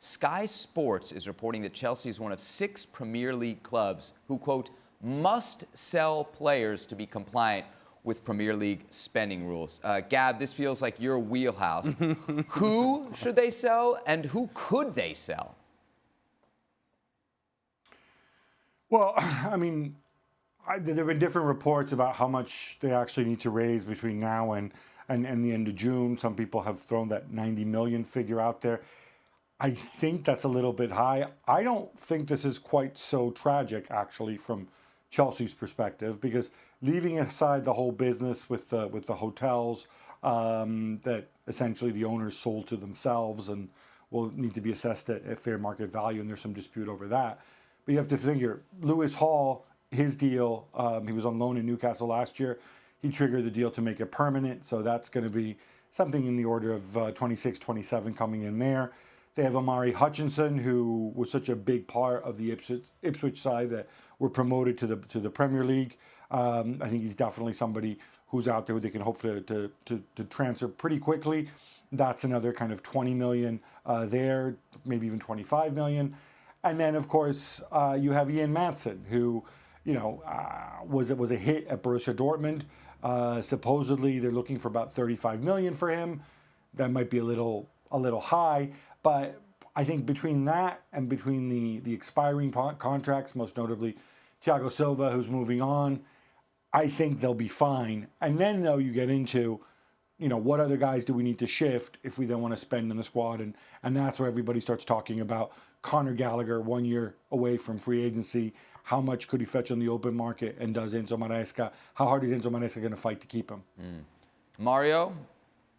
Sky Sports is reporting that Chelsea is one of 6 Premier League clubs who, quote, must sell players to be compliant with Premier League spending rules. Gab, this feels like your wheelhouse. Who should they sell and who could they sell? Well, I mean, there have been different reports about how much they actually need to raise between now and the end of June. Some people have thrown that 90 million figure out there. I think that's a little bit high. I don't think this is quite so tragic, actually, from Chelsea's perspective, because leaving aside the whole business with the hotels that essentially the owners sold to themselves and will need to be assessed at fair market value, and there's some dispute over that. But you have to figure, Lewis Hall, his deal, he was on loan in Newcastle last year. He triggered the deal to make it permanent, so that's going to be something in the order of 26, 27 coming in there. They have Amari Hutchinson, who was such a big part of the Ipswich side that were promoted to the Premier League. I think he's definitely somebody who's out there who they can hope to transfer pretty quickly. That's another kind of 20 million there, maybe even 25 million. And then, of course, you have Ian Maatsen, who, was a hit at Borussia Dortmund. Supposedly, they're looking for about 35 million for him. That might be a little high. But I think between that and between the expiring contracts, most notably Thiago Silva, who's moving on, I think they'll be fine. And then, though, you get into, what other guys do we need to shift if we then want to spend in the squad? And that's where everybody starts talking about Conor Gallagher, 1 year away from free agency. How much could he fetch on the open market? And does Enzo Maresca? How hard is Enzo Maresca going to fight to keep him? Mario,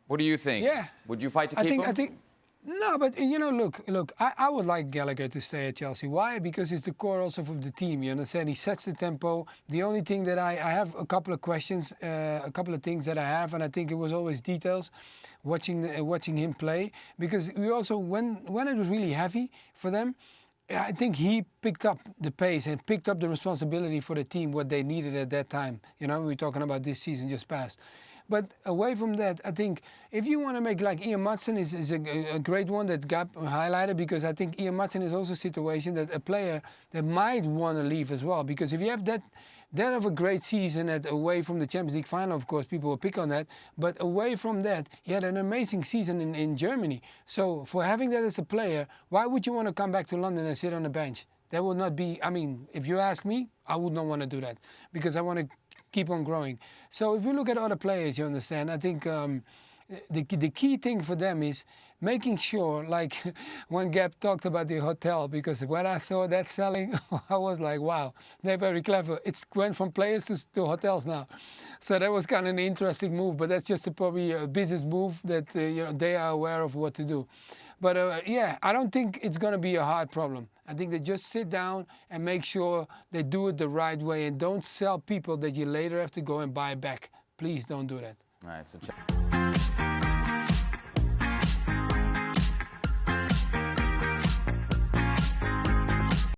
what do you think? Yeah. Would you fight to keep him? No, but look, I would like Gallagher to stay at Chelsea. Why? Because it's the core also of the team. You understand? He sets the tempo. The only thing that I have a couple of questions, a couple of things that I have, and I think it was always details, watching him play. Because we also, when it was really heavy for them, I think he picked up the pace and picked up the responsibility for the team, what they needed at that time. We're talking about this season just passed. But away from that, I think if you want to make like Ian Maatsen is a great one that Gab highlighted, because I think Ian Maatsen is also a situation that a player that might want to leave as well. Because if you have that of a great season away from the Champions League final, of course, people will pick on that. But away from that, he had an amazing season in Germany. So for having that as a player, why would you want to come back to London and sit on the bench? That would not be, if you ask me, I would not want to do that, because I want to keep on growing. So if you look at other players, you understand, I think the key thing for them is making sure, like when Gab talked about the hotel, because when I saw that selling, I was like, wow, they're very clever. It went from players to hotels now. So that was kind of an interesting move, but that's just probably a business move that they are aware of what to do. But I don't think it's going to be a hard problem. I think they just sit down and make sure they do it the right way and don't sell people that you later have to go and buy back. Please don't do that. All right, so